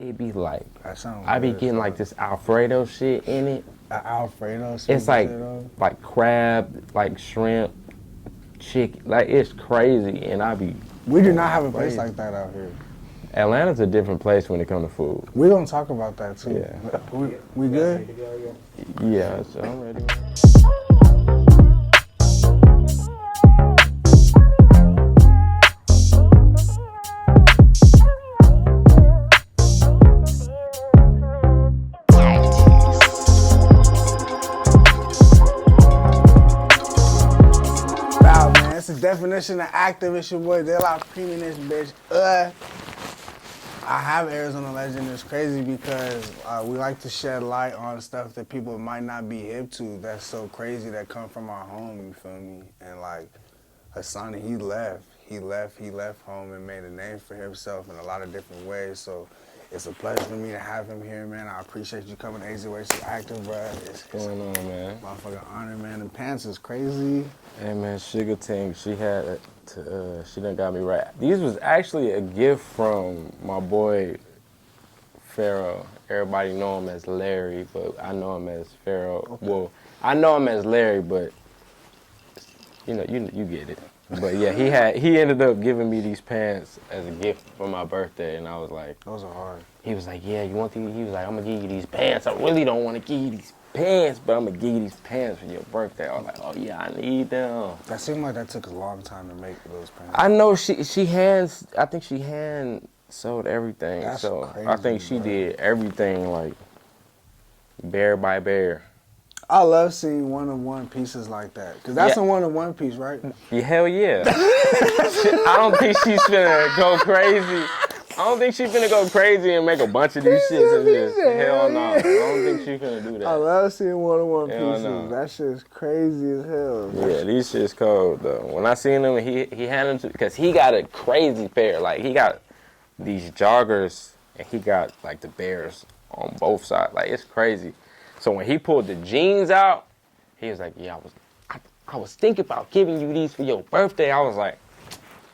it be like, That sounds I be good, getting like this Alfredo shit in it. Alfredo. It's like potato? crab, like shrimp, chicken. Like it's crazy, and I be. We do not have a place crazy. like that out here. Atlanta's a different place when it comes to food. We're gonna talk about that too. Yeah. We good? Yeah, so I'm ready. Wow, man, it's the definition of active. It's your boy De La Cream in this bitch. I have Arizona Legend. It's crazy because we like to shed light on stuff that people might not be hip to. That's so crazy that come from our home. You feel me? And like Hasani, he left home and made a name for himself in a lot of different ways. So it's a pleasure for me to have him here, man. I appreciate you coming to AZ Way So Active, bro. It's going on, man? Motherfucking honor, man. The pants is crazy. Hey, man, Sugar Ting, she done got me right. These was actually a gift from my boy Pharaoh. Everybody know him as Larry, but I know him as Pharaoh. Okay. Well, I know him as Larry, but you get it. But yeah, he ended up giving me these pants as a gift for my birthday, and I was like, those are hard. He was like, yeah, you want these? He was like, I'm gonna give you these pants. I really don't want to give you these pants, but I'm gonna give you these pants for your birthday. I was like, oh yeah, I need them. That seemed like that took a long time to make those pants. I know I think she hand sewed everything. That's so crazy, I think she did everything like bear by bear. I love seeing one-of-one pieces like that. Because that's a one-of-one piece, right? Yeah, hell yeah. I don't think she's finna go crazy. I don't think she's finna go crazy and make a bunch of these shits and just, hell no. I don't think she's finna do that. I love seeing one-on-one Hell pieces. no. That shit's crazy as hell. Yeah, these shit's cold though. When I seen him, he had them because he got a crazy pair. Like he got these joggers and he got like the bears on both sides. Like it's crazy. So when he pulled the jeans out, he was like, yeah, I was thinking about giving you these for your birthday. I was like,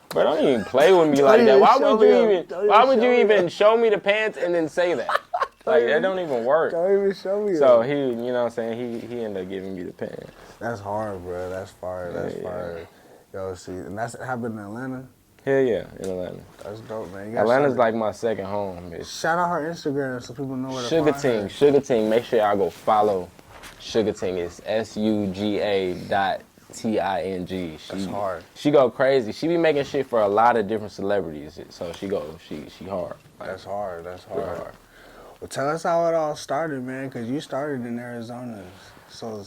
bro, don't even play with me like that. Why would you even show me the pants and then say that? Like, that don't even work. Don't even show me So he, you know what I'm saying, he ended up giving me the pants. That's hard, bro. That's fire. That's fire. Yo, see, and that's happened in Atlanta? Hell yeah, in Atlanta. That's dope, man. Atlanta's like my second home. Shout out her Instagram so people know where to Sugar find Ting, her. Sugar Ting. Make sure y'all go follow Sugar Ting. It's SUGA.TING. That's hard. She go crazy. She be making shit for a lot of different celebrities. So she hard. Like, that's hard. That's hard. Well, tell us how it all started, man, because you started in Arizona. So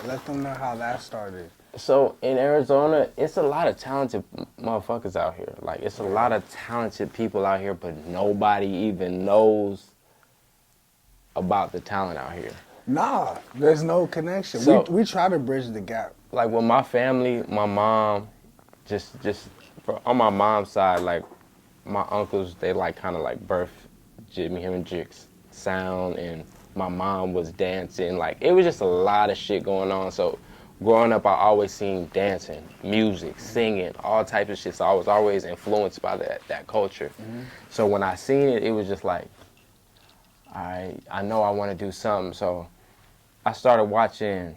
let them know how that started. So in Arizona, it's a lot of talented motherfuckers out here. Like, it's a lot of talented people out here, but nobody even knows about the talent out here. Nah, there's no connection. So, we try to bridge the gap. Like with my family, my mom, on my mom's side, like my uncles, they like kind of like birthed Jimi Hendrix sound, and my mom was dancing. Like it was just a lot of shit going on. So growing up, I always seen dancing, music, singing, all types of shit. So I was always influenced by that culture. Mm-hmm. So when I seen it, it was just like, I know I want to do something. So I started watching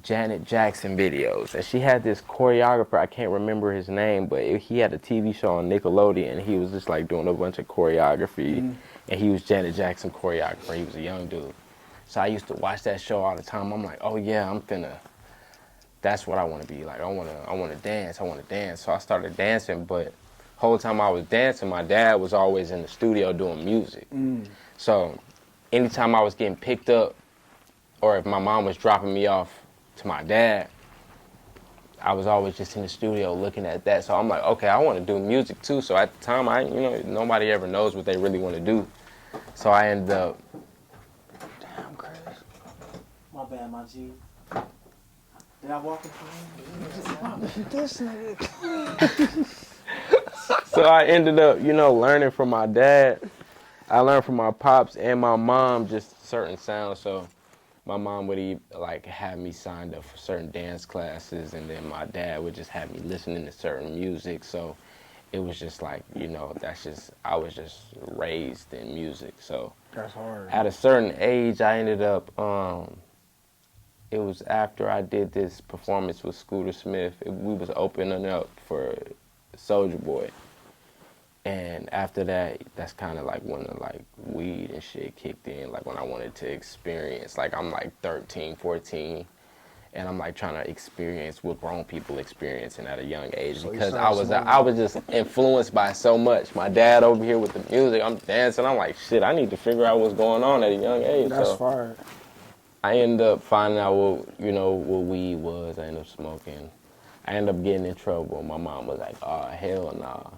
Janet Jackson videos, and she had this choreographer, I can't remember his name, but he had a TV show on Nickelodeon, and he was just like doing a bunch of choreography, and he was Janet Jackson choreographer. He was a young dude. So I used to watch that show all the time. I'm like, oh yeah, that's what I want to be like. I want to dance. So I started dancing, but whole time I was dancing, my dad was always in the studio doing music. So anytime I was getting picked up, or if my mom was dropping me off to my dad, I was always just in the studio looking at that. So I'm like, okay, I want to do music too. So at the time, nobody ever knows what they really want to do. So I ended up. Damn, Chris. My bad, my G. Did I walk in front of you? This nigga. So I ended up, learning from my dad. I learned from my pops and my mom just certain sounds. So my mom would have me signed up for certain dance classes, and then my dad would just have me listening to certain music. So it was just like, I was just raised in music. So That's hard. at a certain age, I ended up, it was after I did this performance with Scooter Smith. We was opening up for Soulja Boy. And after that, that's kind of like when the like weed and shit kicked in, like when I wanted to experience, like I'm like 13, 14, and I'm like trying to experience what grown people experiencing at a young age, So you because started smoking. I was just influenced by so much. My dad over here with the music, I'm dancing, I'm like, shit, I need to figure out what's going on at a young age. That's So fire. I ended up finding out what weed was. I ended up smoking. I ended up getting in trouble. My mom was like, oh, hell nah.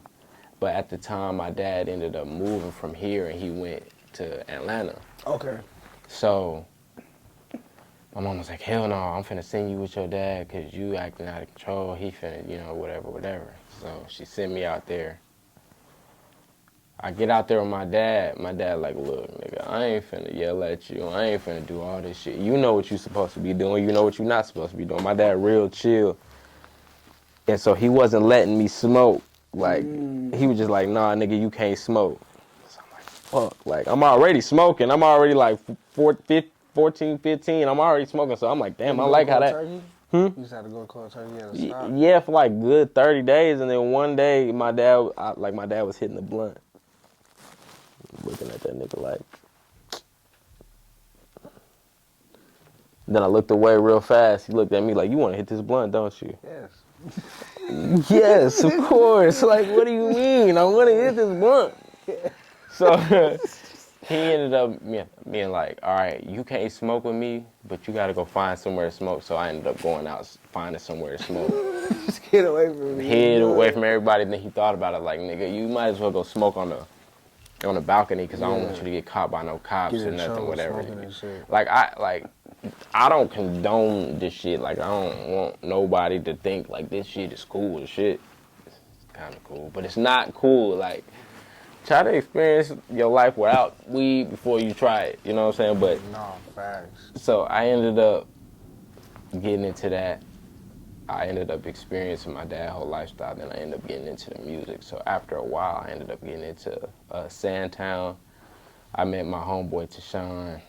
But at the time, my dad ended up moving from here and he went to Atlanta. Okay. So my mom was like, hell no, I'm finna send you with your dad because you acting out of control. He finna, whatever. So she sent me out there. I get out there with my dad. My dad like, look, nigga, I ain't finna yell at you. I ain't finna do all this shit. You know what you supposed to be doing. You know what you're not supposed to be doing. My dad real chill. And so he wasn't letting me smoke. Like, he was just like, nah, nigga, you can't smoke. So I'm like, fuck. Like, I'm already smoking. I'm already like 14, 15. I'm already smoking. So I'm like, damn, I like how that. Turkey? You just had to go cold turkey. You had to stop. Yeah, for like good 30 days. And then one day, my dad was hitting the blunt. Looking at that nigga like. Then I looked away real fast. He looked at me like, you want to hit this blunt, don't you? Yes. Yes, of course. Like, what do you mean? I want to hit this blunt. So he ended up being like, all right, you can't smoke with me, but you got to go find somewhere to smoke. So I ended up going out, finding somewhere to smoke. Just get away from me. Hid away from everybody. And then he thought about it like, nigga, you might as well go smoke on the balcony because I don't want you to get caught by no cops or nothing, whatever. Like, I don't condone this shit. Like, I don't want nobody to think like this shit is cool as shit. It's kind of cool, but it's not cool. Like, try to experience your life without weed before you try it. You know what I'm saying? But no, facts. So I ended up getting into that. I ended up experiencing my dad's whole lifestyle. Then I ended up getting into the music. So after a while, I ended up getting into Sandtown. I met my homeboy Tashawn.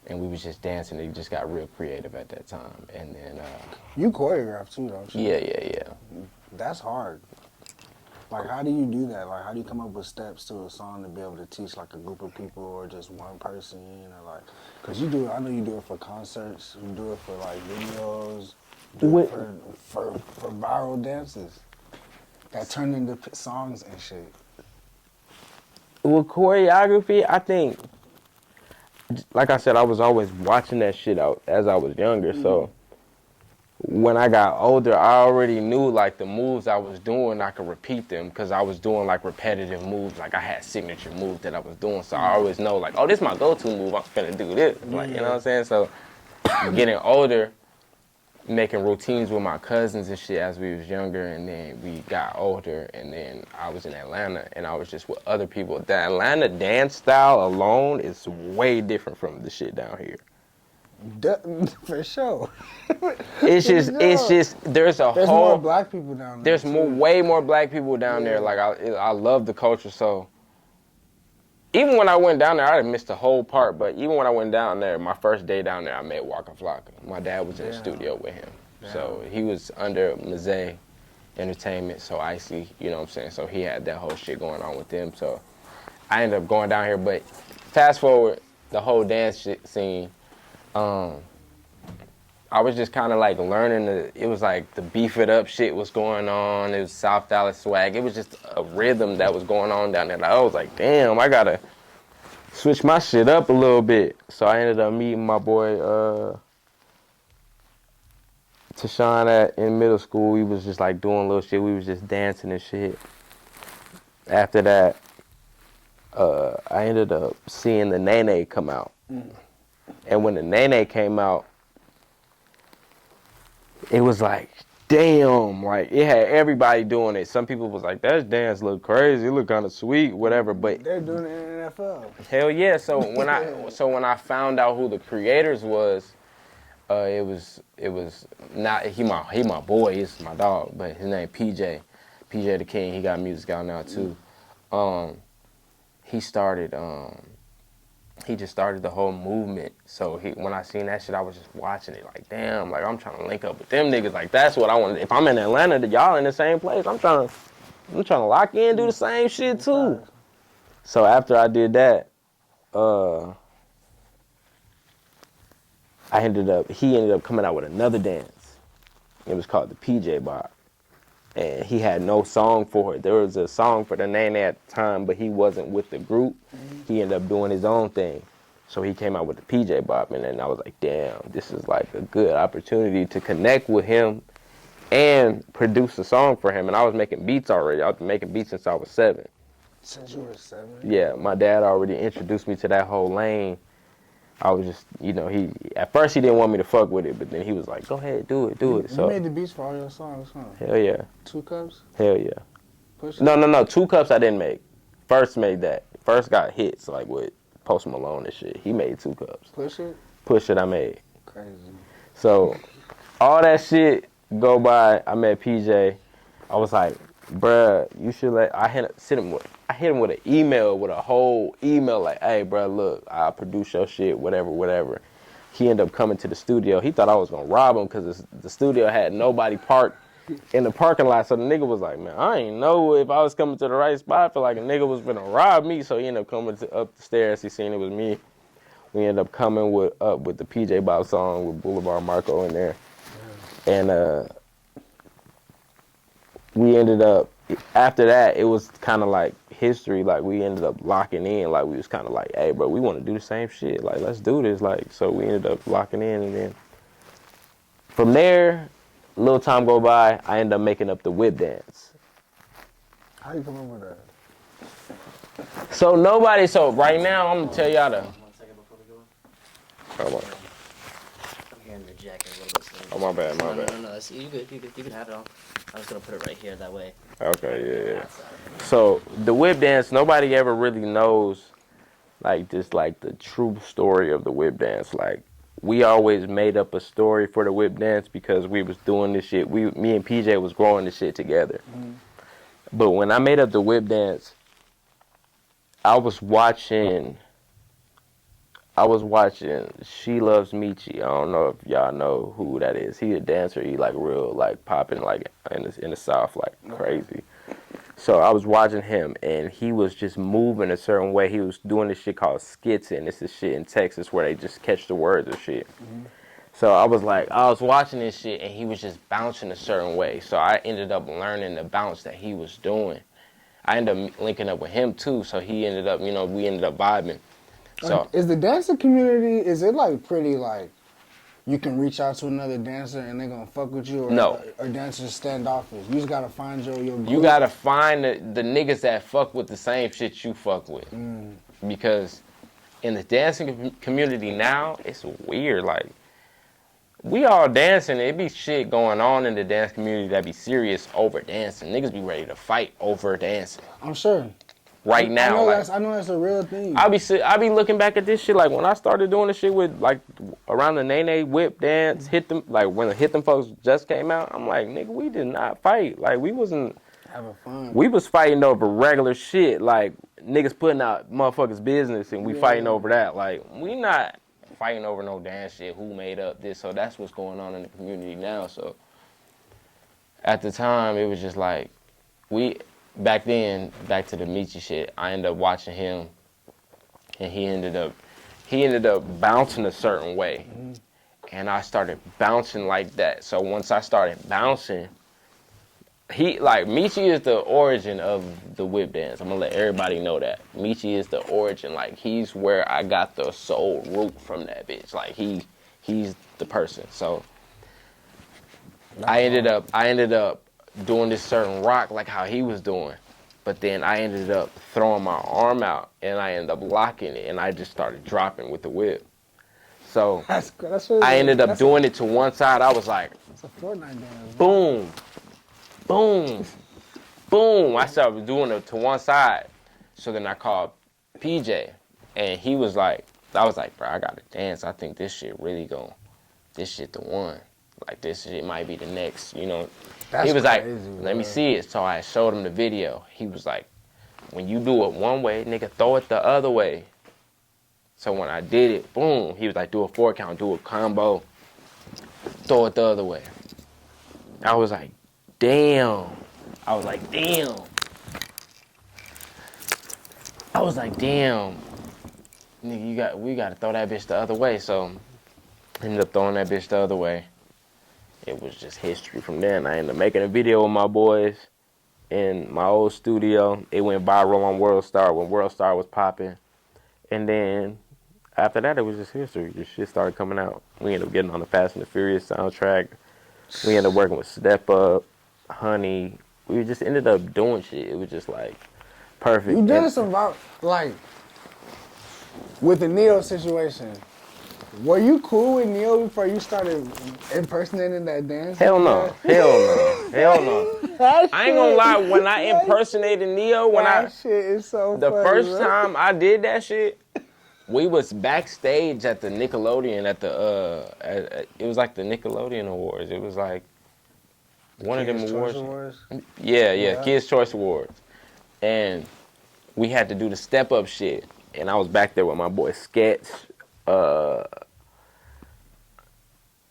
And we was just dancing. It just got real creative at that time. And then you choreograph too, don't you? Yeah. That's hard. Like, how do you do that? Like, how do you come up with steps to a song to be able to teach like a group of people or just one person? Or like, cause you do it. I know you do it for concerts. You do it for like videos. Do it for viral dances that turn into songs and shit. With choreography, I think, like I said, I was always watching that shit out as I was younger. So when I got older, I already knew like the moves I was doing, I could repeat them because I was doing like repetitive moves. Like I had signature moves that I was doing. So I always know like, oh, this is my go-to move. I'm finna do this. Like, you know what I'm saying? So getting older, making routines with my cousins and shit as we was younger, and then we got older, and then I was in Atlanta, and I was just with other people. The Atlanta dance style alone is way different from the shit down here. For sure. It's just, there's more black people down there. There's way more black people down there. Like, I love the culture, so. Even when I went down there, I missed the whole part, but even when I went down there, my first day down there, I met Waka Flocka. My dad was in the studio with him. So he was under Mazay Entertainment, so Icy, you know what I'm saying? So he had that whole shit going on with them. So I ended up going down here, but fast forward, the whole dance scene, I was just kind of like learning, it was like the beef it up shit was going on. It was South Dallas swag. It was just a rhythm that was going on down there. I was like, damn, I gotta switch my shit up a little bit. So I ended up meeting my boy Tashawn in middle school. We was just like doing little shit. We was just dancing and shit. After that, I ended up seeing the Nene come out. And when the Nene came out, it was like, damn, like it had everybody doing it. Some people was like, that dance look crazy, it look kind of sweet, whatever. But they're doing it in the NFL. Hell yeah! So when I found out who the creators was, it was not he my boy, he's my dog, but his name PJ. PJ the King, he got music out now too. He started he just started the whole movement. So when I seen that shit, I was just watching it like, damn, like I'm trying to link up with them niggas. Like that's what I want. If I'm in Atlanta, y'all in the same place. I'm trying to lock in, do the same shit too. So after I did that, he ended up coming out with another dance. It was called the PJ Bop. And he had no song for it. There was a song for the Nene at the time, but he wasn't with the group. He ended up doing his own thing. So he came out with the PJ Bop, and then I was like, damn, this is like a good opportunity to connect with him and produce a song for him. And I was making beats already. I've been making beats since I was 7. Since you were 7? Yeah, my dad already introduced me to that whole lane. I was just, he at first he didn't want me to fuck with it, but then he was like, go ahead, do it. You So made the beats for all your songs, huh? hell yeah. 2 Cups? Hell yeah. Push No. 2 Cups I didn't make. First made that. First got hits like with Post Malone and shit. He made 2 Cups. Push it I made. Crazy. So all that shit go by. I met PJ. I was like, bruh, you should I hit him with an email, with a whole email like, hey, bruh, look, I'll produce your shit, whatever. He ended up coming to the studio. He thought I was gonna rob him because the studio had nobody parked in the parking lot. So the nigga was like, man, I ain't know if I was coming to the right spot. I feel like a nigga was gonna rob me. So he ended up coming up the stairs. He seen it was me. We ended up coming up with the PJ Bob song with Boulevard Marco in there. And we ended up, after that, it was kind of like history. Like, we ended up locking in. Like, we was kind of like, hey, bro, we want to do the same shit. Like, let's do this. Like, so we ended up locking in. And then from there, a little time go by, I ended up making up the whip dance. How you come up with that? So right now, I'm going to tell y'all the... 1 second before we go. Hold on. I'm hearing the jacket a little bit. So Oh, my bad. No. You can have it on. I'm just gonna put it right here. That way. Okay, yeah. So the whip dance, nobody ever really knows, like, just like the true story of the whip dance. Like, we always made up a story for the whip dance because we was doing this shit. Me and PJ was growing this shit together. But when I made up the whip dance, I was watching She Loves Michi. I don't know if y'all know who that is. He a dancer. He like real like popping like in the South like crazy. So I was watching him and he was just moving a certain way. He was doing this shit called skitzing. It's this shit in Texas where they just catch the words or shit. So I was watching this shit and he was just bouncing a certain way. So I ended up learning the bounce that he was doing. I ended up linking up with him too. So he ended up, we ended up vibing. So Is the dancing community, is it like pretty like you can reach out to another dancer and they're gonna fuck with you? Or, No. Or dancers standoffish? You just gotta find your group. you gotta find the niggas that fuck with the same shit you fuck with. Because in the dancing community now, it's weird. Like, we all dancing, it be shit going on in the dance community that be serious over dancing. Niggas be ready to fight over dancing. I'm sure. Right now, I know that's a real thing. I be looking back at this shit like when I started doing this shit with like around the Nene whip dance, hit them like when the Hit Them Folks just came out. I'm like, nigga, we did not fight. Like we wasn't having fun. We was fighting over regular shit, like niggas putting out motherfuckers' business, and we fighting over that. Like we not fighting over no dance shit. Who made up this? So that's what's going on in the community now. So at the time, it was just like back then, back to the Michi shit, I ended up watching him, and he ended up bouncing a certain way, and I started bouncing like that. So once I started bouncing, Michi is the origin of the whip dance. I'm gonna let everybody know that Michi is the origin. Like he's where I got the soul root from that bitch. Like he's the person. So I ended up doing this certain rock like how he was doing. But then I ended up throwing my arm out and I ended up locking it and I just started dropping with the whip. So I ended up doing it to one side. I was like, it's a Fortnite dance. Boom, boom, boom. I started doing it to one side. So then I called PJ and I was like, bro, I gotta dance. I think this shit the one. Like, this shit might be the next, you know. That's He was crazy, like, let me bro. see it. So I showed him the video. He was like, when you do it one way, nigga, throw it the other way. So when I did it, boom, he was like, do a 4 count, do a combo, throw it the other way. I was like, damn. I was like, damn. I was like, damn. Nigga, we gotta throw that bitch the other way. So I ended up throwing that bitch the other way. It was just history from there. And I ended up making a video with my boys in my old studio. It went viral on World Star when World Star was popping. And then after that, it was just history. This shit started coming out. We ended up getting on the Fast and the Furious soundtrack. We ended up working with Step Up, Honey. We just ended up doing shit. It was just like perfect. You did And some about like with the Neo situation. Were you cool with Neo before you started impersonating that dance? hell no. Hell no. Hell no. I ain't gonna lie, when I impersonated Neo, That shit is so the funny, first bro. time I did that shit, we was backstage at the Nickelodeon at the it was like the Nickelodeon Awards. It was like one of them Kids' Choice awards. Awards? Yeah, Kids Choice Awards. And we had to do the step up shit. And I was back there with my boy Sketch.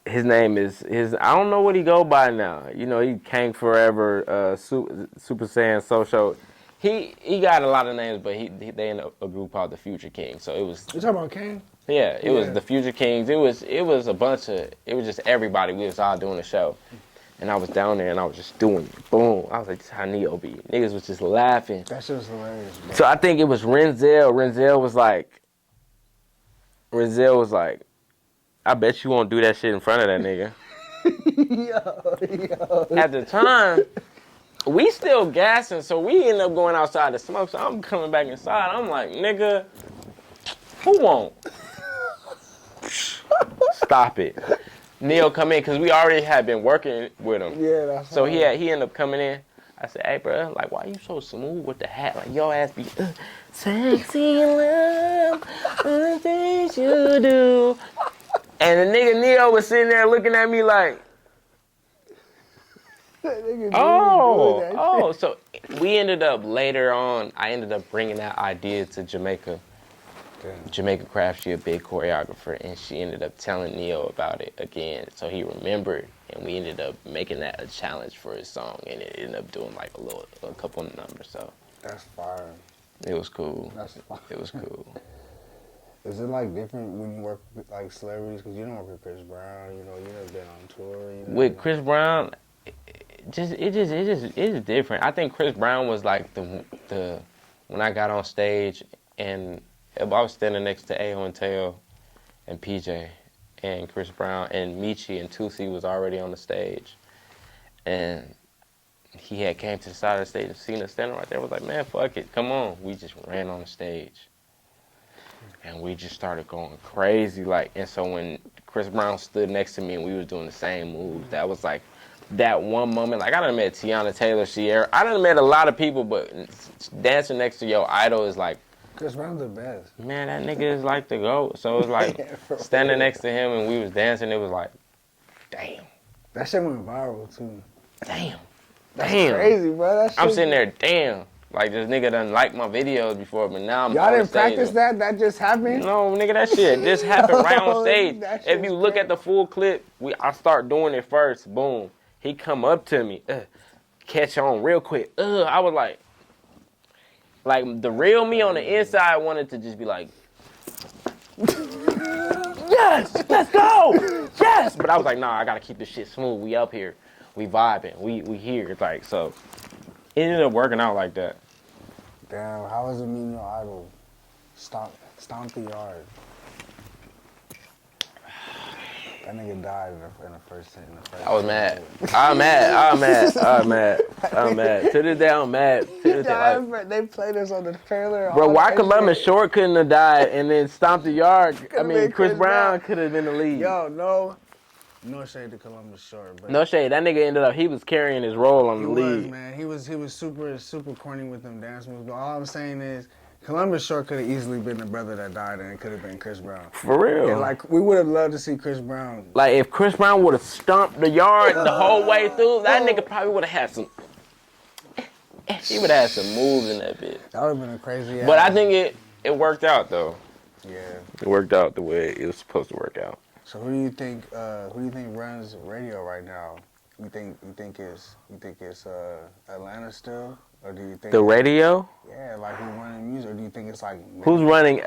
His name is I don't know what he go by now. You know, he Kang Forever, Super Saiyan Social. He got a lot of names, but they in a group called the Future Kings. So it was You talking about Kane? yeah, it was Yeah. the Future Kings. It was a bunch of it was just everybody. We was all doing the show. And I was down there and I was just doing it. Boom. I was like, this is how Neo be. Niggas was just laughing. That shit was hilarious, bro. So I think it was Renzel. Renzel was like, I bet you won't do that shit in front of that nigga. yo. At the time, we still gassing, so we end up going outside to smoke. So I'm coming back inside. I'm like, nigga, who won't? Stop it. Neo come in, because we already had been working with him. Yeah, that's So right. he ended up coming in. I said, hey, bro, like, why you so smooth with the hat? Like, your ass be sexy in love, the things you do. And the nigga Neo was sitting there looking at me like, That nigga doing that oh. So we ended up later on, I ended up bringing that idea to Jamaica. Damn. Jamaica Craft, she a big choreographer, and she ended up telling Neo about it again. So he remembered, and we ended up making that a challenge for his song, and it ended up doing like a couple of numbers. So That's fire. it was cool. That's fire. It was cool. Is it like different when you work with like celebrities? Because you don't work with Chris Brown, you know, you never been on tour. You know, With Chris Brown, it is different. I think Chris Brown was like the when I got on stage and I was standing next to Ayo and Teo and PJ and Chris Brown and Michi and Tusi was already on the stage, and he had came to the side of the stage and seen us standing right there. Was like, man, fuck it, come on. We just ran on the stage. And we just started going crazy, like, and so when Chris Brown stood next to me and we was doing the same moves, that was like, that one moment, like, I done met Tiana Taylor, Sierra, I done met a lot of people, but dancing next to your idol is like, Chris Brown's the best. man, that nigga is like the GOAT. So it was like, standing next to him and we was dancing, it was like, damn, That shit went viral too. damn, That's damn. crazy, bro. That shit. I'm sitting there, damn. Like, this nigga done liked my videos before, but now I'm Y'all on didn't stage. practice that? That just happened? No, nigga, that shit just happened right on stage. That If shit's you look at the full clip, I start doing it first. Boom. He come up to me. Catch on real quick. I was like the real me on the inside wanted to just be like, yes, let's go, yes. But I was like, nah, I gotta keep this shit smooth. We up here, we vibing, we here. It's like, so it ended up working out like that. Damn, how was it meeting your idol? Stomp the yard. That nigga died in the first. I was mad. I'm mad. To this day, I'm mad. To this day, like, They played us on the trailer. bro, all why that Columbus shit. Short couldn't have died and then Stomp the Yard? Could've been Chris Chris Brown Brown. could have been the lead. Yo, no shade to Columbus Short, but No shade. That nigga ended up, he was carrying his role on he the was, lead. man. He was super corny with them dance moves. But all I'm saying is, Columbus Short could have easily been the brother that died, and it could have been Chris Brown. For real. And like we would have loved to see Chris Brown. Like if Chris Brown would have stomped the yard the whole way through, that nigga probably would have had some. He would have had some moves in that bitch. That would have been a crazy. But I think it worked out though. Yeah. It worked out the way it was supposed to work out. So who do you think runs radio right now? You think it's Atlanta still, or do you think The radio? Yeah, like who's running music, or do you think it's like Who's running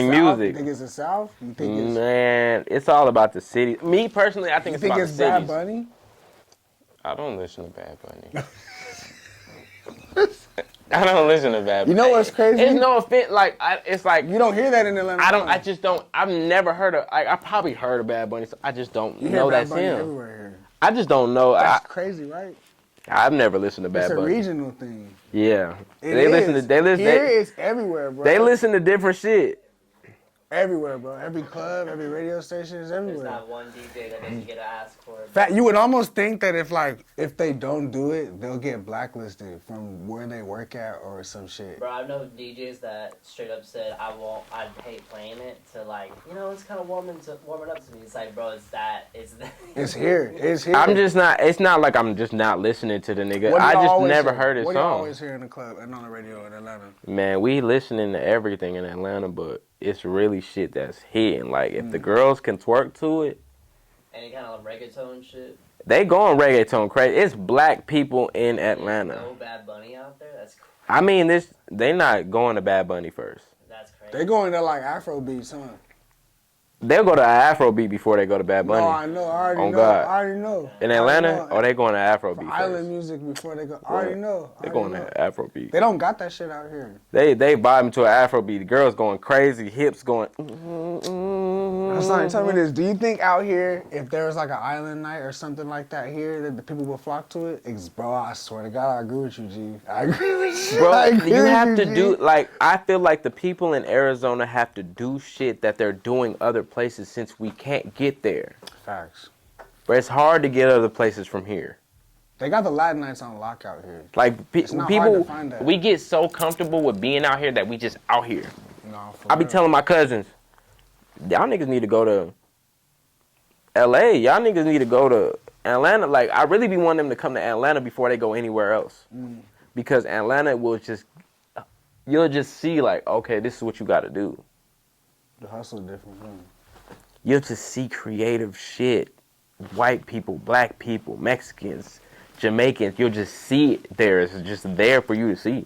music? You think it's the South? You think it's Man, it's all about the city. Me personally, I think it's about the cities. Bad Bunny? I don't listen to Bad Bunny. I don't listen to Bad Bunny. You know what's crazy? It's no offense. Like it's like you don't hear that in Atlanta. I just don't. I've never heard of. I probably heard of Bad Bunny. So I just don't you know hear that's Bad Bunny him. everywhere here. I just don't know. That's crazy, right? I've never listened to Bad Bunny. It's a regional thing. Yeah, They listen. Here it's everywhere, bro. They listen to different shit. Everywhere, bro. Every club, every radio station is everywhere. There's not one DJ that doesn't get asked for it. Fact, you would almost think that if they don't do it, they'll get blacklisted from where they work at or some shit. Bro, I know DJs that straight up said, I'd hate playing it to like, it's kind of warming up to me. It's like, bro, it's here. It's here. I'm just not. It's not like I'm just not listening to the nigga. I just never heard his song. What do you song. always hear in the club and on the radio in Atlanta? Man, we listening to everything in Atlanta, but it's really shit that's hitting. Like, if the girls can twerk to it. Any kind of reggaeton shit. They going reggaeton crazy. It's black people in Atlanta. No Bad Bunny out there? That's crazy. I mean, they not going to Bad Bunny first. That's crazy. They going to like Afro beats, huh? They'll go to Afrobeat before they go to Bad Bunny. No, I know. I already know. God. I already know. In Atlanta, or they going to Afrobeat Island first? music before they go. I already know. They going to Afrobeat. They don't got that shit out here. They vibing to an Afrobeat. The girls going crazy, hips going. Hasani, tell me this. Do you think out here, if there was like an island night or something like that here, that the people would flock to it? Bro, I swear to God, I agree with you, G. I agree with you. Bro, you have to do, like, I feel like the people in Arizona have to do shit that they're doing other places since we can't get there. Facts. But it's hard to get other places from here. They got the Latin nights on lockout here. Like, It's not hard people, to find that. we get so comfortable with being out here that we just out here. No, for I be real. telling my cousins, y'all niggas need to go to LA. Y'all niggas need to go to Atlanta. Like, I really be wanting them to come to Atlanta before they go anywhere else. Because Atlanta will you'll just see, like, okay, this is what you got to do. The hustle is different. You'll just see creative shit. White people, black people, Mexicans, Jamaicans. You'll just see it there. It's just there for you to see.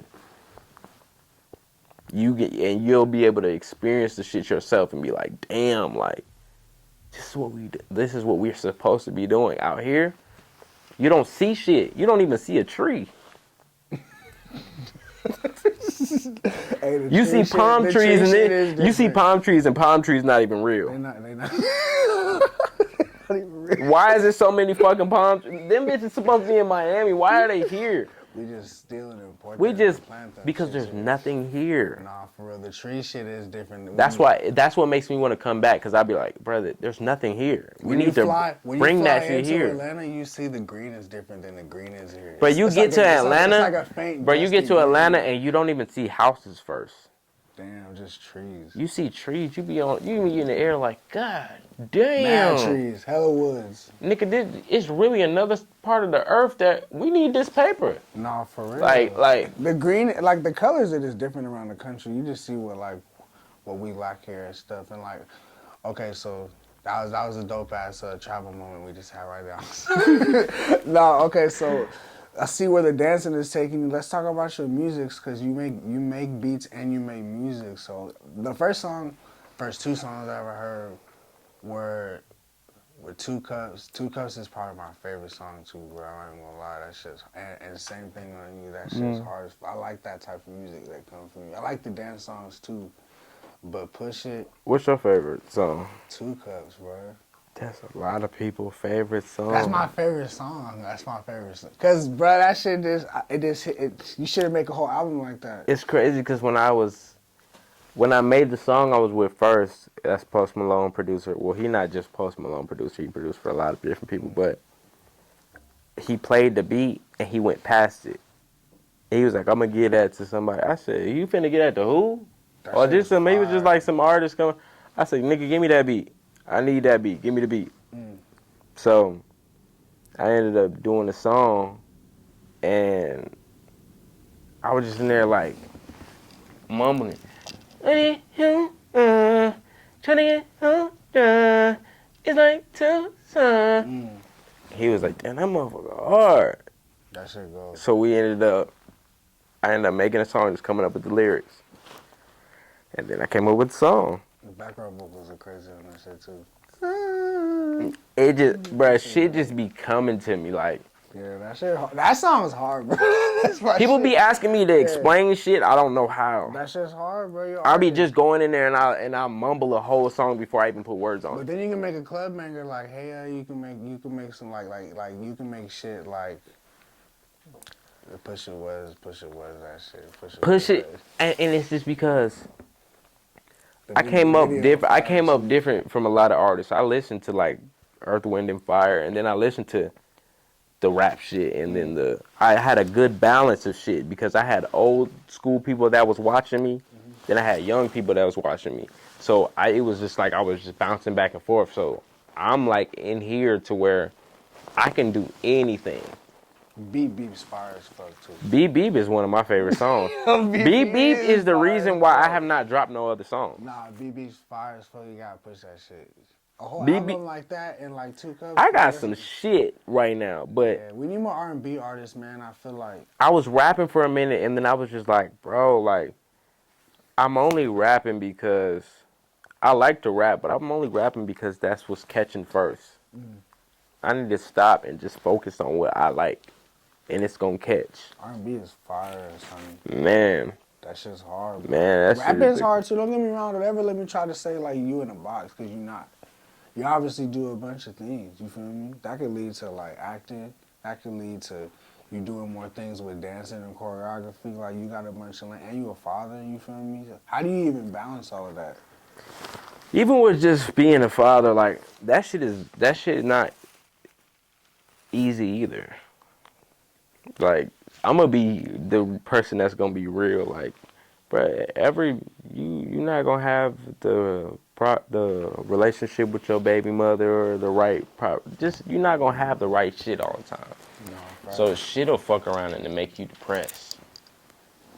You'll be able to experience the shit yourself and be like, damn, like, this is what we're supposed to be doing out here. You don't see shit. You don't even see a tree. Hey, you see palm trees and you see palm trees and palm trees not even real. They not. Not even real. Why is there so many fucking palm trees? Them bitches supposed to be in Miami. Why are they here? We just stealing and importing. We just plant that because shit there's here. nothing here. Nah, for real, the tree shit is different. That's what makes me want to come back, because I'll be like, brother, there's nothing here. We need to bring that shit here. Atlanta, you see the green is different than the green is here. But you get to Atlanta, it's like a faint bro, you get dusty to Atlanta green. and you don't even see houses first. Damn, just trees. You see trees, you be in the air like, God damn. Mad trees, hella woods. Nigga, it's really another part of the earth that we need this paper. Nah, for real. Like the green, like the colors are just different around the country. You just see what we lack here and stuff. And like, okay, so that was a dope ass travel moment we just had right now. No, okay, so I see where the dancing is taking you. Let's talk about your musics, because you make beats and you make music. So the first two songs I ever heard were Two Cups. Two Cups is probably my favorite song too, bro. I'm not even gonna lie, that shit's and same thing on you. That shit's hard. I like that type of music that comes from you. I like the dance songs too, but Push It. what's your favorite song? Two Cups, bro. That's a lot of people's favorite song. That's my favorite song. That's my favorite song. Cause, bro, that shit you should make a whole album like that. It's crazy because when I made the song I was with first, that's Post Malone producer. Well, he not just Post Malone producer. He produced for a lot of different people, but he played the beat and he went past it. He was like, I'm gonna give that to somebody. I said, you finna get that to who? That Or shit just is some, he was just fire. like some artist coming. I said, nigga, give me that beat. I need that beat. Give me the beat. Mm. So I ended up doing the song, and I was just in there like mumbling. Trying to get home, it's like two sun. Mm. He was like, damn, that motherfucker hard. That shit goes. So I ended up making a song, just coming up with the lyrics. And then I came up with the song. The background vocals are crazy on that shit too. It just, bruh, shit just be coming to me. Like, Yeah, that shit. That song's hard, bro. That's my people shit. be asking me to explain shit, I don't know how. That shit's hard, bro. You're I'll be artist. just going in there and I mumble a whole song before I even put words on But it. then you can make a club banger like, hey, you can make some like you can make shit like push it was that shit. Push it, and it's just because I came up different from a lot of artists. I listened to like Earth, Wind, and Fire, and then I listened to the rap shit, and then I had a good balance of shit because I had old school people that was watching me, then I had young people that was watching me. So it was just like I was just bouncing back and forth. So I'm like in here to where I can do anything. Beep's fire as fuck too. Beep Beep is one of my favorite songs. Beep Beep is the reason why I have not dropped no other song. Nah, Beep's fire as fuck. You gotta push that shit. A whole BB album like that in like 2 cups. I got some shit right now, but Yeah, we need more R&B artists, man. I feel like I was rapping for a minute and then I was just like, bro, like I'm only rapping because I like to rap, but I'm only rapping because that's what's catching first. I need to stop and just focus on what I like, and it's gonna catch. R&B is fire, son. Man, That shit's hard, bro. man, that shit Rapping's hard too. Don't get me wrong. Don't ever let me try to say like you in a box, because you're not. You obviously do a bunch of things. You feel me? That could lead to like acting. That could lead to you doing more things with dancing and choreography. Like you got a bunch of and you a father. You feel me? How do you even balance all of that? Even with just being a father, like that shit is not easy either. Like I'm gonna be the person that's gonna be real. Like, bruh, you're not gonna have the relationship with your baby mother or the right just you're not gonna have the right shit all the time. No, So shit'll fuck around and make you depressed.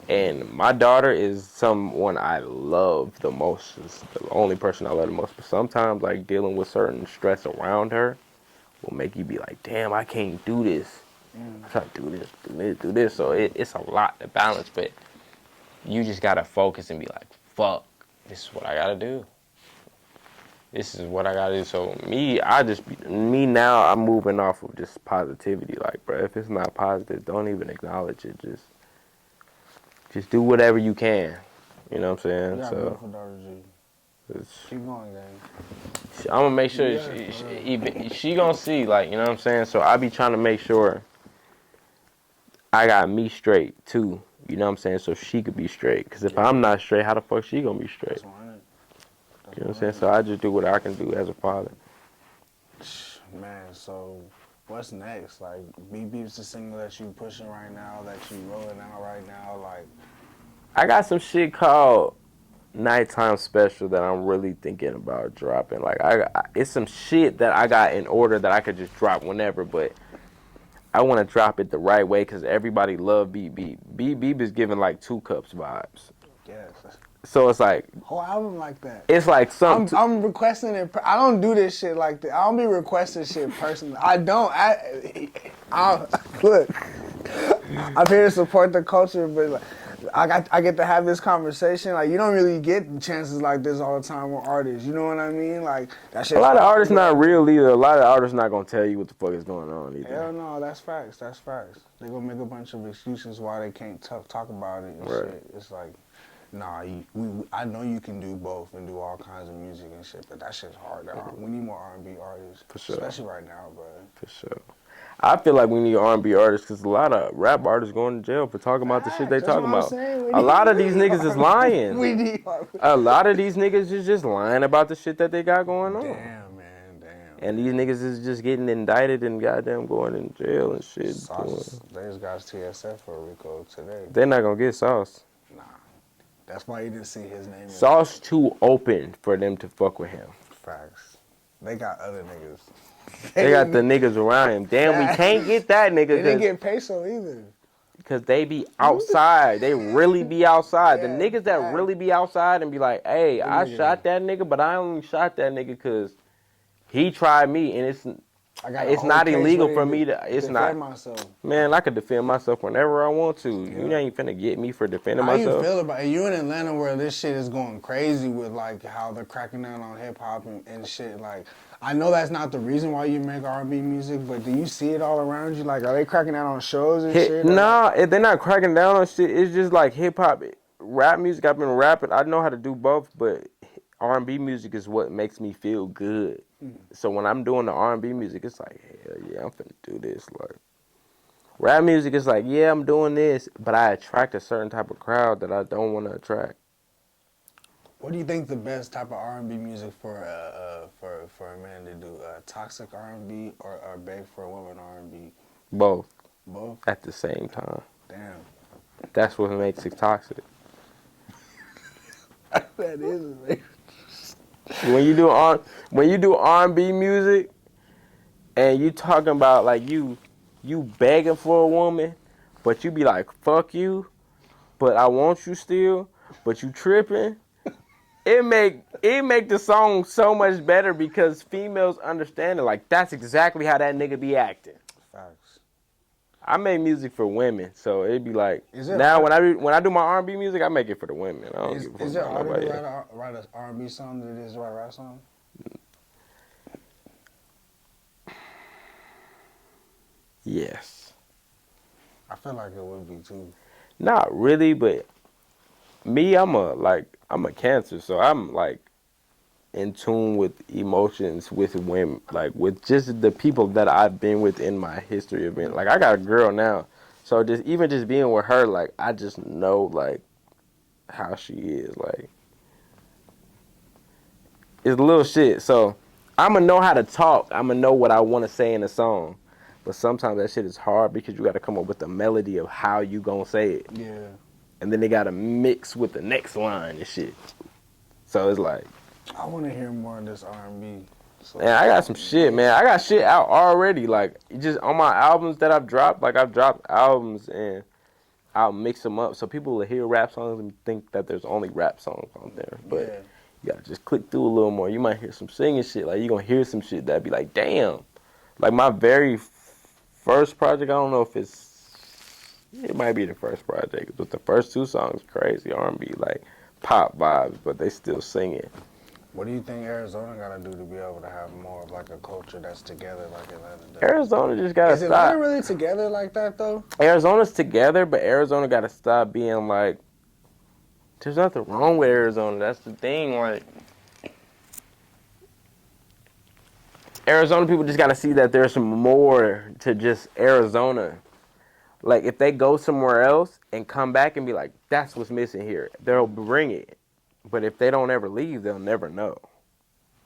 And my daughter is someone I love the most. It's the only person I love the most. But sometimes, like, dealing with certain stress around her will make you be like, damn, I can't do this. I try to do this. So it's a lot to balance. But you just got to focus and be like, fuck, this is what I got to do. This is what I got to do. So me now, I'm moving off of just positivity. Like, bro, if it's not positive, don't even acknowledge it. Just do whatever you can. You know what I'm saying? Yeah, So beautiful daughter, G. Keep going, gang. I'm gonna make sure she gonna see, like, you know what I'm saying? So I be trying to make sure I got me straight too. You know what I'm saying? So she could be straight. Cause if I'm not straight, how the fuck she gonna be straight? That's right. You know what I'm saying? So I just do what I can do as a father. Man, so what's next? Like, BB's the single that you pushing right now, that you rolling out right now. Like, I got some shit called Nighttime Special that I'm really thinking about dropping. Like, it's some shit that I got in order that I could just drop whenever, but I want to drop it the right way because everybody love Beep Beep. Beep Beep is giving like 2 cups vibes. yes, So it's like whole album like that. it's like something. I'm requesting it. I don't do this shit like that. I don't be requesting shit personally. I don't. Look. I'm here to support the culture, but like, I get to have this conversation. Like, you don't really get chances like this all the time with artists. You know what I mean? Like, that shit. A lot of artists not real either. A lot of artists not gonna tell you what the fuck is going on either. Hell no, that's facts. That's facts. They gonna make a bunch of excuses why they can't talk about it and Right. shit. It's like, nah, I know you can do both and do all kinds of music and shit, but that shit's hard. We need more R&B artists, For sure. especially right now, bro. For sure. I feel like we need R&B artists because a lot of rap artists going to jail for talking about the shit they That's talking what I'm about. saying. A lot of these niggas is lying. We need R&B. A lot of these niggas is just lying about the shit that they got going on. Damn, man, damn. And these niggas is just getting indicted and goddamn going in jail and shit. Sauce, they just got TSF for Rico today. They're not gonna get Sauce. Nah, that's why you didn't see his name. Sauce too open for them to fuck with him. Facts. They got other niggas. They got the niggas around him. Damn, we can't get that They didn't nigga get peso either. because they be outside. They really be outside. The Yeah, niggas that facts. really be outside and be like, hey, Them I niggas. shot that nigga, but I only shot that nigga because he tried me, and I got a it's whole not case illegal ready for me to. It's defend not. myself. Man, I could defend myself whenever I want to. You Yeah. ain't finna get me for defending How myself. you feel about it? You in Atlanta where this shit is going crazy with like how they're cracking down on hip hop and shit. Like, I know that's not the reason why you make R&B music, but do you see it all around you? Like, are they cracking down on shows and shit? Nah, they're not cracking down on shit. It's just like hip hop, rap music. I've been rapping. I know how to do both, but R&B music is what makes me feel good. So when I'm doing the R&B music, it's like, hell yeah, I'm finna do this. Like, rap music is like, yeah, I'm doing this, but I attract a certain type of crowd that I don't want to attract. What do you think the best type of R&B music for a man to do? Toxic R&B or beg for a woman R&B? Both Both? at the same time. Damn. That's what makes it toxic. That is it. When you do R&B music and you talking about like you begging for a woman, but you be like, fuck you, but I want you still, but you tripping. It make the song so much better because females understand it. Like, that's exactly how that nigga be acting. Facts. I make music for women, so it'd be like Is it now hard- when I do my R&B music, I make it for the women. I don't give a fuck Is it about harder nobody to else. write an R&B song than it is to write a rap song? Yes. I feel like it would be too. Not really, but me, I'm a Cancer, so I'm like in tune with emotions with women, like with just the people that I've been with in my history of being. Like, I got a girl now, so just being with her, like, I just know like how she is. Like, it's little shit. So I'ma know how to talk. I'ma know what I want to say in a song. But sometimes that shit is hard because you got to come up with the melody of how you gonna say it. Yeah. And then they got to mix with the next line and shit. So it's like, I want to hear more of this R&B. So, man, I got some shit, man. I got shit out already. Like, just on my albums that I've dropped, like, I've dropped albums and I'll mix them up. So people will hear rap songs and think that there's only rap songs on there. But Yeah. you got to just click through a little more. You might hear some singing shit. Like, you're going to hear some shit that be like, damn. Like, my very first project, I don't know if it might be the first project, but the first two songs, crazy R&B, like pop vibes, but they still sing it. What do you think Arizona got to do to be able to have more of like a culture that's together like Atlanta does? Arizona just gotta Is stop. Atlanta really together like that though? Arizona's together, but Arizona gotta stop being like. There's nothing wrong with Arizona. That's the thing. Like, Arizona people just gotta see that there's more to just Arizona. Like, if they go somewhere else and come back and be like, that's what's missing here, they'll bring it. But if they don't ever leave, they'll never know.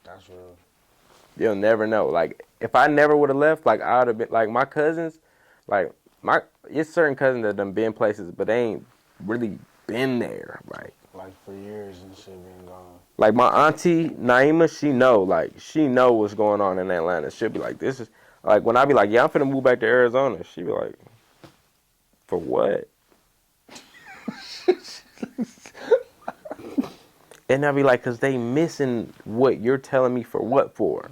That's real. You'll never know. Like, if I never would have left, like, I would have been, like, my cousins, like, it's certain cousins that done been places, but they ain't really been there, like. Like for years and shit being gone. Like, my auntie, Naima, she know what's going on in Atlanta. She'll be like, this is, like, when I be like, yeah, I'm finna move back to Arizona, she be like, for what? And I be like, because they missing what you're telling me for what for.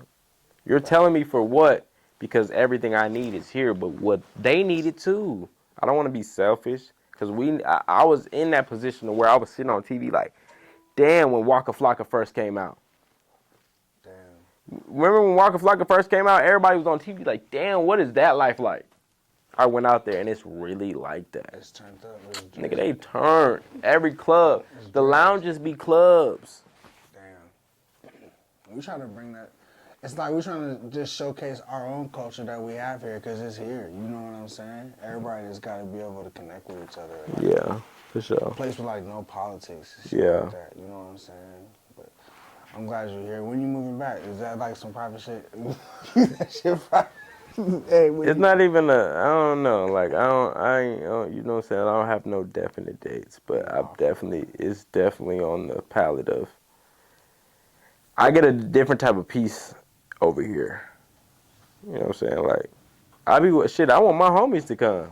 You're telling me for what? Because everything I need is here, but what they needed too. I don't want to be selfish, because I was in that position where I was sitting on TV like, damn, when Waka Flocka first came out. Damn. Remember when Waka Flocka first came out, everybody was on TV like, damn, what is that life like? I went out there and it's really like that. It's turned up. It's Nigga, they turned every club. The lounges be clubs. Damn. We trying to bring that. It's like we're trying to just showcase our own culture that we have here because it's here. You know what I'm saying? Everybody just got to be able to connect with each other. Like, Yeah, for sure. a place with like no politics. And shit Yeah. Like that, you know what I'm saying? But I'm glad you're here. When you moving back? Is that like some private shit? That shit private. Hey, It's not even I don't know. Like, I ain't, you know what I'm saying? I don't have no definite dates, but it's definitely on the palette of, I get a different type of peace over here. You know what I'm saying? Like, I want my homies to come.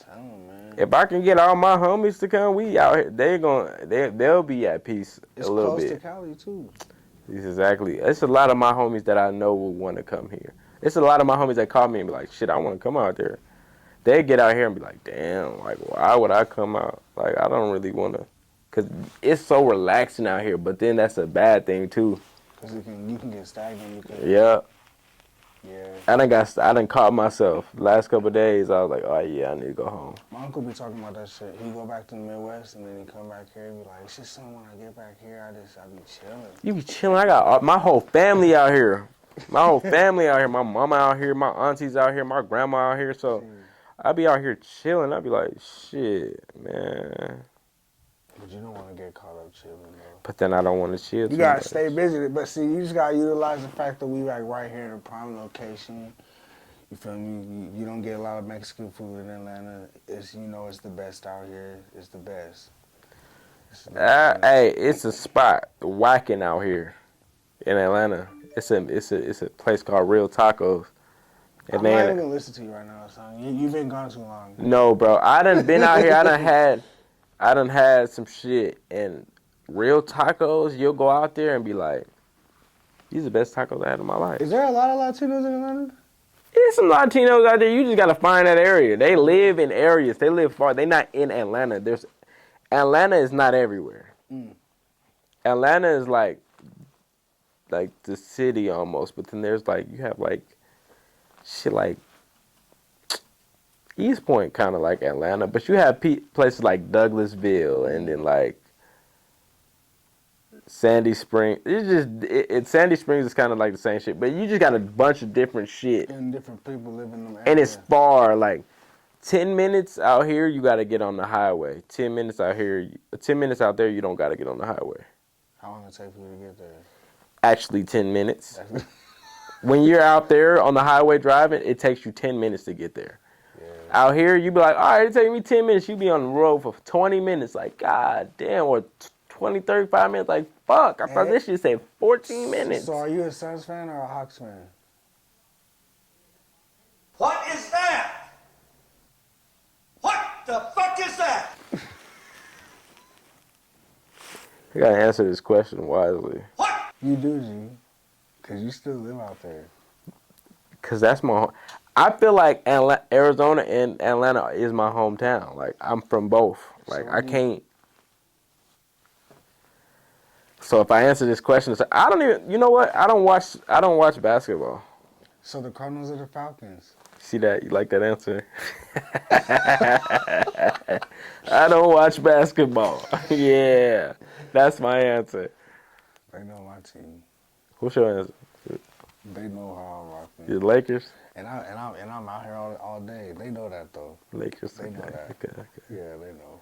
Tell 'em, man. If I can get all my homies to come, we out here. They'll be at peace It's a little close bit. to Cali too. Exactly. It's a lot of my homies that I know will want to come here. It's a lot of my homies that call me and be like, shit, I want to come out there. They get out here and be like, damn, like, why would I come out? Like, I don't really want to. Because it's so relaxing out here, but then that's a bad thing, too. Because you can get stagnant. Yeah. Yeah. I done caught myself. The last couple of days, I was like, oh, yeah, I need to go home. My uncle be talking about that shit. He go back to the Midwest and then he come back here and be like, it's just something when I get back here, I be chilling. You be chilling. I got my whole family out here. My whole family out here. My mama out here. My aunties out here. My grandma out here. So I be out here chilling. I be like, shit, man. But you don't want to get caught up chilling, though. But then I don't want to chill. You gotta stay busy. But see, you just gotta utilize the fact that we like right here in a prime location. You feel me? You don't get a lot of Mexican food in Atlanta. It's it's the best out here. It's the best. Hey, it's a spot whacking out here in Atlanta. It's a place called Real Tacos. And I'm not even gonna listen to you right now, son. You've been gone too long. No, bro. I done been out here. I done had some shit. And Real Tacos, you'll go out there and be like, these are the best tacos I had in my life. Is there a lot of Latinos in Atlanta? There's some Latinos out there. You just gotta find that area. They live in areas. They live far. They not in Atlanta. Atlanta is not everywhere. Atlanta is like the city almost, but then there's like you have like shit like East Point, kind of like Atlanta, but you have places like Douglasville and then like Sandy Springs. Sandy Springs is kind of like the same shit, but you just got a bunch of different shit. And different people live in them areas. And it's far, like 10 minutes out here, you got to get on the highway. 10 minutes out here, 10 minutes out there, you don't got to get on the highway. How long does it take for you to get there? Actually, 10 minutes. When you're out there on the highway driving, it takes you 10 minutes to get there. Yeah. Out here, you be like, all right, it takes me 10 minutes. You be on the road for 20 minutes, like, god damn, or 20, 35 minutes, like, fuck. I thought this shit said 14 minutes. So are you a Suns fan or a Hawks fan? What is that? What the fuck is that? I gotta answer this question wisely. What? You do, G. Because you still live out there. Because that's my home. I feel like Arizona and Atlanta is my hometown. Like, I'm from both. Like, I can't. So if I answer this question, I don't even. You know what? I don't watch basketball. So the Cardinals are the Falcons. See that? You like that answer? I don't watch basketball. Yeah, that's my answer. They know my team. What's your answer? They know how I'm rocking. The Lakers. And I'm out here all day. They know that though. Lakers. They know that. Okay. Yeah, they know.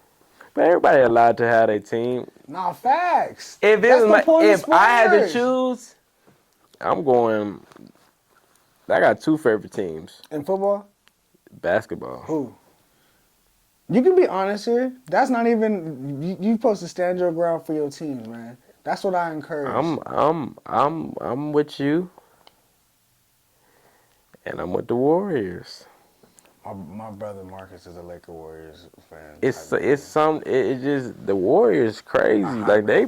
But everybody allowed to have a team. Nah, facts. If I had to choose, choose, I'm going. I got two favorite teams. In football? Basketball. Who? You can be honest here. That's not even. You supposed to stand your ground for your teams, man. That's what I encourage. I'm with you. And I'm with the Warriors. My brother Marcus is a Laker Warriors fan. It's just the Warriors crazy. Like they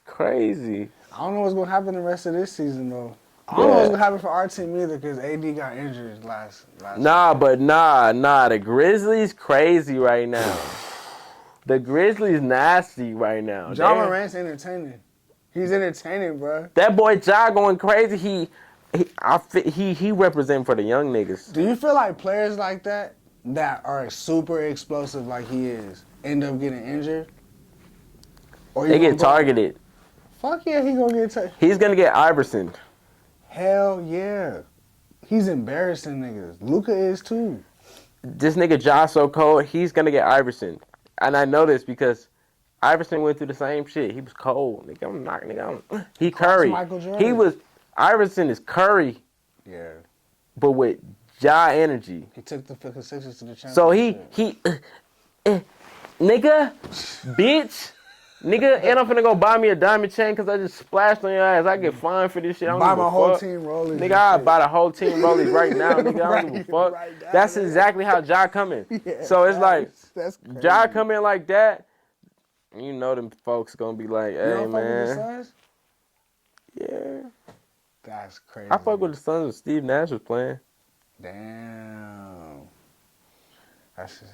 crazy. I don't know what's gonna happen the rest of this season though. I don't know what's gonna happen for our team either because AD got injured last. Nah. The Grizzlies crazy right now. The Grizzlies nasty right now. Ja Morant's entertaining. He's entertaining, bro. That boy Ja going crazy. He represent for the young niggas. Do you feel like players like that are super explosive like he is end up getting injured? Or they get targeted. Fuck yeah, he gonna get targeted. He's gonna get Iverson. Hell yeah. He's embarrassing niggas. Luka is too. This nigga Ja so cold, he's gonna get Iverson. And I know this because Iverson went through the same shit. He was cold. Nigga, I'm not. Nigga, he Cross Curry. Michael Jordan. He was. Iverson is Curry, Yeah. but with Ja energy. He took the fucking Sixers to the championship. So nigga, bitch. Nigga, and I'm finna go buy me a diamond chain because I just splashed on your ass. I get fined for this shit. I don't buy give a my whole fuck. team rollies. Nigga, I'll buy the whole team rollies right now, nigga. I don't give a fuck. Right now, That's nigga. exactly how Ja coming. Yeah, So it's like, that's crazy. Ja come in like that, you know them folks gonna be like, You hey, don't fuck with the man. Suns? Yeah. That's crazy. I fuck with the Suns when Steve Nash was playing. Damn. That's just,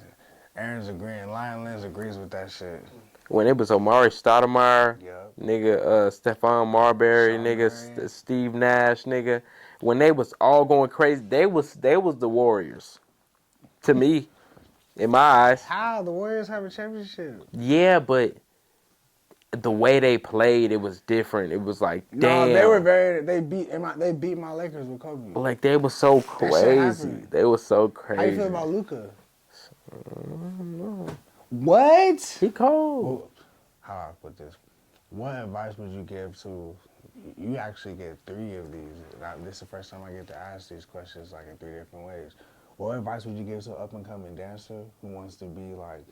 Aaron's agreeing. Lion Lens agrees with that shit. When it was Omari Stoudemire, Yep. nigga, Stephon Marbury, Sean nigga, Marion. Steve Nash, nigga. When they was all going crazy, they was the Warriors. To me, in my eyes. How? The Warriors have a championship. Yeah, but the way they played, it was different. It was like, damn. No, they were they beat my Lakers with Kobe. Like, they were so shit crazy. happened. They were so crazy. How you feel about Luka? What? He cold. Well, how I put this? What advice would you give to? You actually get 3 of these. Now, this is the first time I get to ask these questions like in 3 different ways. What advice would you give to an up and coming dancer who wants to be like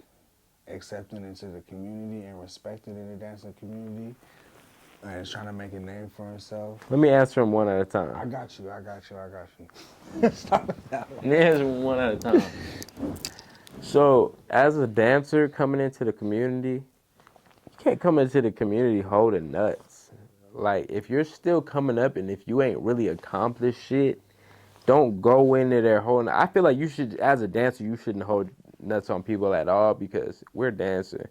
accepted into the community and respected in the dancing community and is trying to make a name for himself? Let me answer them one at a time. I got you. Stop it now. Let me answer them one at a time. So, as a dancer coming into the community, you can't come into the community holding nuts. Like, if you're still coming up and if you ain't really accomplished shit, don't go into there holding. I feel like you should, as a dancer, you shouldn't hold nuts on people at all because we're dancing.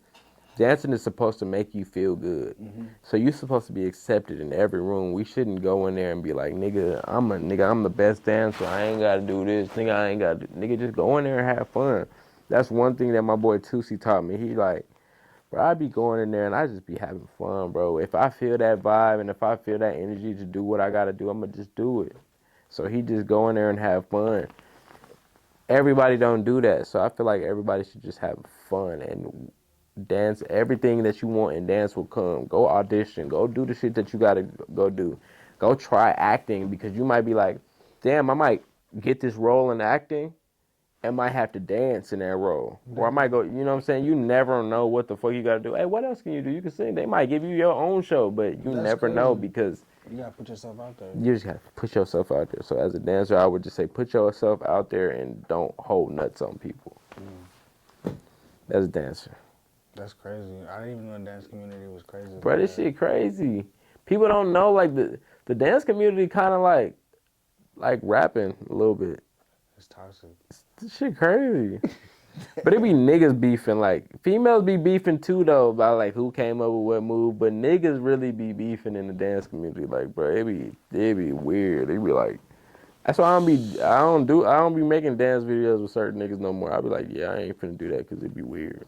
Dancing is supposed to make you feel good. Mm-hmm. So you're supposed to be accepted in every room. We shouldn't go in there and be like, nigga, I'm the best dancer. I ain't got to do this. Nigga, just go in there and have fun. That's one thing that my boy Tusi taught me. He like, bro, I be going in there and I just be having fun, bro. If I feel that vibe and if I feel that energy to do what I got to do, I'm going to just do it. So he just go in there and have fun. Everybody don't do that. So I feel like everybody should just have fun and dance. Everything that you want in dance will come. Go audition. Go do the shit that you got to go do. Go try acting because you might be like, damn, I might get this role in acting and might have to dance in that role. Or I might go, you know what I'm saying? You never know what the fuck you got to do. Hey, what else can you do? You can sing. They might give you your own show, but you never know because you got to put yourself out there. You just got to put yourself out there. So as a dancer, I would just say put yourself out there and don't hold nuts on people. As a dancer. That's crazy. I didn't even know the dance community was crazy. Bro, this shit crazy. People don't know, like, the dance community kind of like rapping a little bit. It's toxic. This shit crazy. But it be niggas beefing. Like, females be beefing too, though, about, like, who came up with what move. But niggas really be beefing in the dance community. Like, bro, it be weird. It be like, that's why I don't be making dance videos with certain niggas no more. I be like, yeah, I ain't finna do that because it be weird.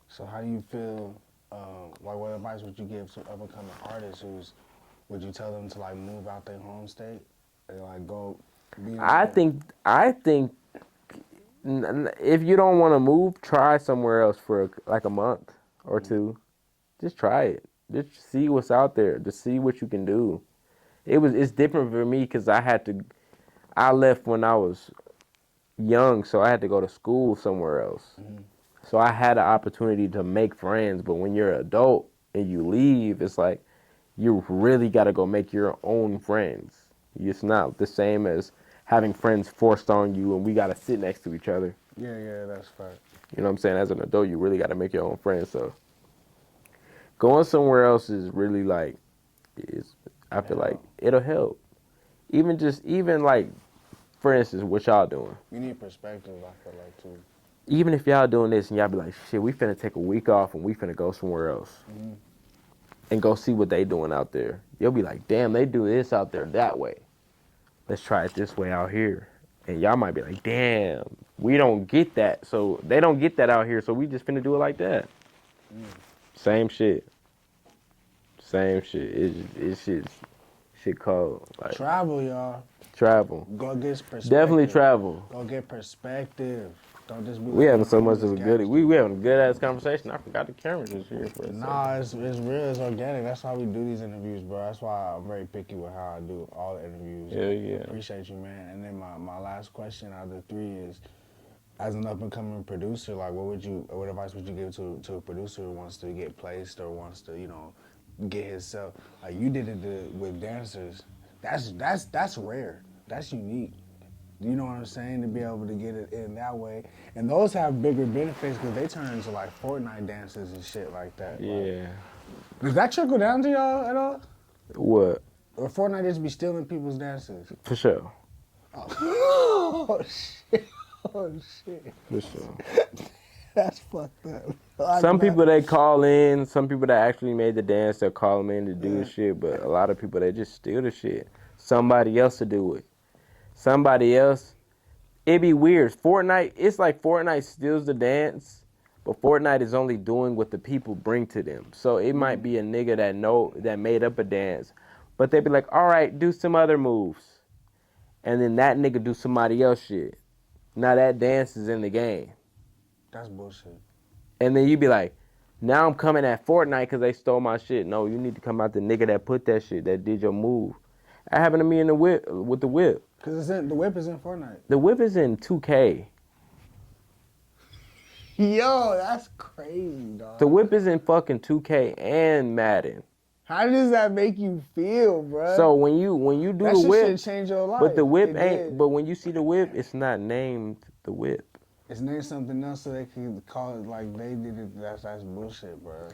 So how do you feel, like what advice would you give to up-and-coming artists would you tell them to like move out their home state and like go be I think if you don't want to move, try somewhere else for like a month or 2. Just try it. Just see what's out there. Just see what you can do. It's different for me because I left when I was young, so I had to go to school somewhere else. Mm-hmm. So I had an opportunity to make friends, but when you're an adult and you leave, it's like you really got to go make your own friends. It's not the same as having friends forced on you and we got to sit next to each other. Yeah, that's fact. You know what I'm saying? As an adult, you really got to make your own friends. So going somewhere else is really like, I feel like it'll help. Even like, for instance, what y'all doing. You need perspective, I feel like, too. Even if y'all doing this and y'all be like, shit, we finna take a week off and we finna go somewhere else. Mm-hmm. And go see what they doing out there. You'll be like, damn, they do this out there that way. Let's try it this way out here. And y'all might be like, damn, we don't get that. So they don't get that out here, so we just finna do it like that. Same shit. It's shit cold. Like, travel, y'all. Travel. Go get perspective. Definitely travel. Go get perspective. Don't just be. We having so looking much at of a this good. gas. We having a good ass conversation. I forgot the cameras was here for a second. Nah, it's real. It's organic. That's how we do these interviews, bro. That's why I'm very picky with how I do all the interviews. Hell yeah. Appreciate you, man. And then my last question out of the three is, as an up and coming producer, like what advice would you give to a producer who wants to get placed or wants to, get himself, like you did it with dancers. That's rare. That's unique. You know what I'm saying? To be able to get it in that way. And those have bigger benefits because they turn into like Fortnite dances and shit like that. Yeah. Like, does that trickle down to y'all at all? What? Or Fortnite just be stealing people's dances? For sure. Oh, shit. Oh, shit. For sure. That's fucked up. Some people they call in, some people that actually made the dance, they'll call them in to do the shit, but a lot of people they just steal the shit. Somebody else to do it. Somebody else. It'd be weird. Fortnite, it's like Fortnite steals the dance, but Fortnite is only doing what the people bring to them. So it might be a nigga that made up a dance, but they'd be like, all right, do some other moves. And then that nigga do somebody else shit. Now that dance is in the game. That's bullshit. And then you be like, now I'm coming at Fortnite because they stole my shit. No, you need to come out the nigga that put that shit, that did your move. That happened to me in the whip with the whip. Because the whip is in Fortnite. The whip is in 2K. Yo, that's crazy, dog. The whip is in fucking 2K and Madden. How does that make you feel, bro? So when you do that the shit whip, should change your life. but the whip It ain't. did. But when you see the whip, it's not named the whip. It's named something else so they can call it like they did it. That's bullshit, bro.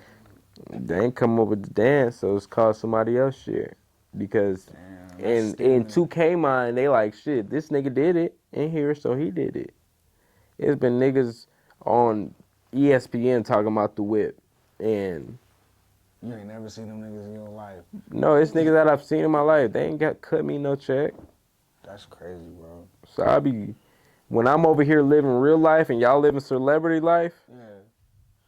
They ain't come up with the dance, so it's called somebody else shit. Because Damn, in 2K mind, they like shit. This nigga did it in here, so he did it. It's been niggas on ESPN talking about the whip, and You ain't never seen them niggas in your life. no, it's niggas that I've seen in my life. They ain't got cut me no check. That's crazy, bro. So I be, when I'm over here living real life and y'all living celebrity life, Yeah.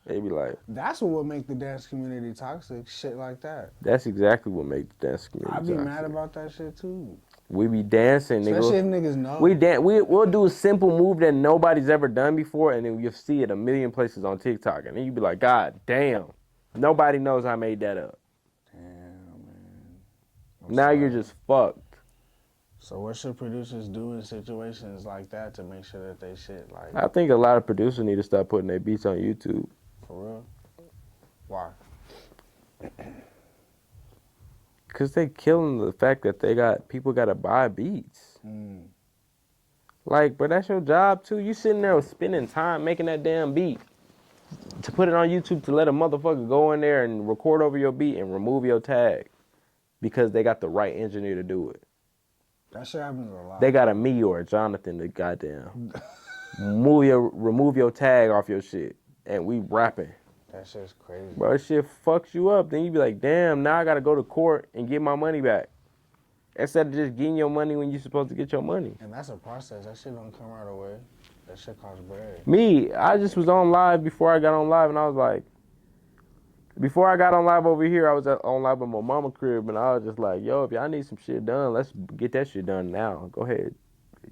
they be like, That's what would make the dance community toxic. Shit like that. that's exactly what makes the dance community I'd be toxic. mad about that shit too. We be dancing, Especially if nigga. niggas know. We'll do a simple move that nobody's ever done before, and then you'll see it a million places on TikTok, and then you be like, God damn, nobody knows I made that up. Damn, man. Now you're just fucked. So what should producers do in situations like that to make sure that they shit like I think a lot of producers need to start putting their beats on YouTube. for real? Why? Cause they killing the fact that people gotta buy beats. Like, but that's your job too. You sitting there spending time making that damn beat to put it on YouTube to let a motherfucker go in there and record over your beat and remove your tag because they got the right engineer to do it. That shit happens a lot. They got a me or a Jonathan to goddamn remove your tag off your shit, and we rapping. That shit's crazy. Bro, that shit fucks you up. Then you be like, damn, now I gotta go to court and get my money back. Instead of just getting your money when you're supposed to get your money. And that's a process. That shit don't come right away. That shit costs bread. Me, I just was on live before I got on live, and I was like, before I got on live over here, I was on live with my mama crib, and I was just like, yo, if y'all need some shit done, let's get that shit done now. Go ahead.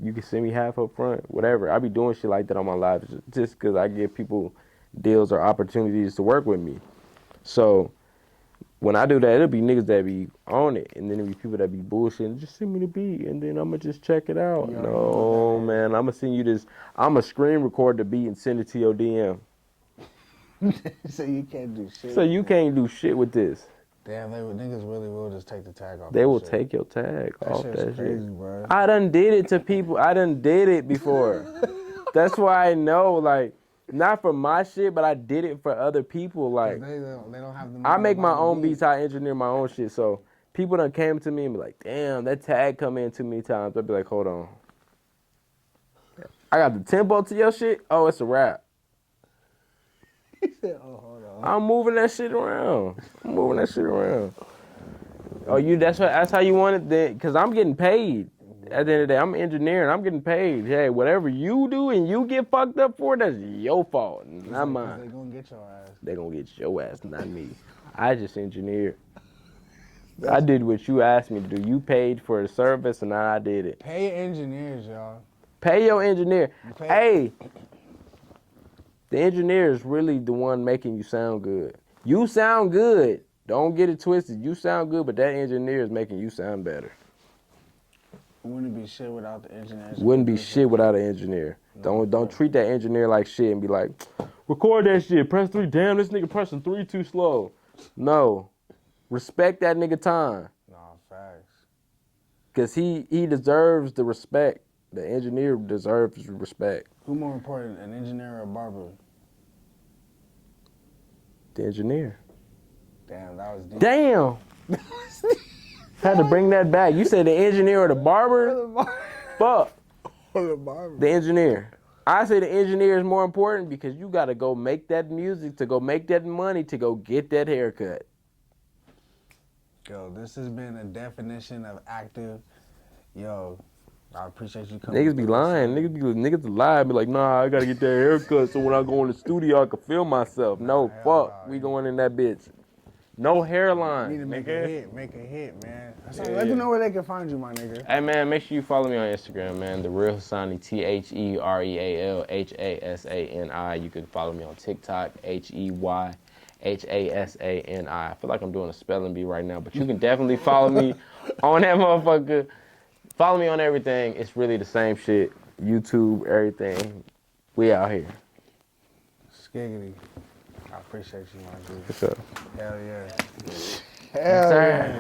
You can send me half up front, whatever. I be doing shit like that on my live just because I give people deals or opportunities to work with me. So when I do that, it'll be niggas that be on it, and then it'll be people that be bullshitting. Just send me the beat, and then I'ma just check it out. You No, man, I'ma send you this. I'ma screen record the beat and send it to your DM. So you can't do shit. So you can't do shit with this. Damn, niggas really will just take the tag off. They that will shit. take your tag That off shit's that crazy, shit. bro. I done did it to people. I done did it before. That's why I know, like, not for my shit, but I did it for other people. Like, They don't have the I money make to my buy the own beat. beats. I engineer my own shit. So people done came to me and be like, damn, that tag come in too many times. I'd be like, hold on. I got the tempo to your shit. Oh, it's a rap. He said, oh, hold on. I'm moving that shit around. Oh, that's how you want it then? Because I'm getting paid. At the end of the day, I'm engineering. I'm getting paid. Hey, whatever you do and you get fucked up for, that's your fault, not mine. They gonna get your ass. They gonna get your ass, not me. I just engineered. I did what you asked me to do. You paid for the service, and I did it. Pay engineers, y'all. Pay your engineer. Pay- Hey, The engineer is really the one making you sound good. You sound good. Don't get it twisted. You sound good, but that engineer is making you sound better. Wouldn't be shit without the engineers. Wouldn't be shit without an engineer. Don't treat that engineer like shit and be like, record that shit. Press 3. Damn, this nigga pressing 3 too slow. No. Respect that nigga time. Nah, facts. Because he deserves the respect. The engineer deserves respect. Who more important, an engineer or a barber? The engineer. Damn, that was deep. Damn. Had to bring that back. You said the engineer or the barber? Fuck. The barber. The engineer. I say the engineer is more important because you got to go make that music, to go make that money, to go get that haircut. Yo, this has been a definition of active. Yo, I appreciate you coming. Niggas be lying. Niggas lie. Be like, nah, I got to get that haircut so when I go in the studio, I can feel myself. No, fuck. We going in that bitch. No hairline. You need to make nigga. a hit. Make a hit, man. Yeah. Let them know where they can find you, my nigga. Hey, man, make sure you follow me on Instagram, man. The Real Hasani, TheRealHasani. You can follow me on TikTok, HeyHasani. I feel like I'm doing a spelling bee right now, but you can definitely follow me on that motherfucker. Follow me on everything. It's really the same shit. YouTube, everything. We out here. Skiggity. I appreciate you, my dude. What's up? Hell yeah. Hell yeah.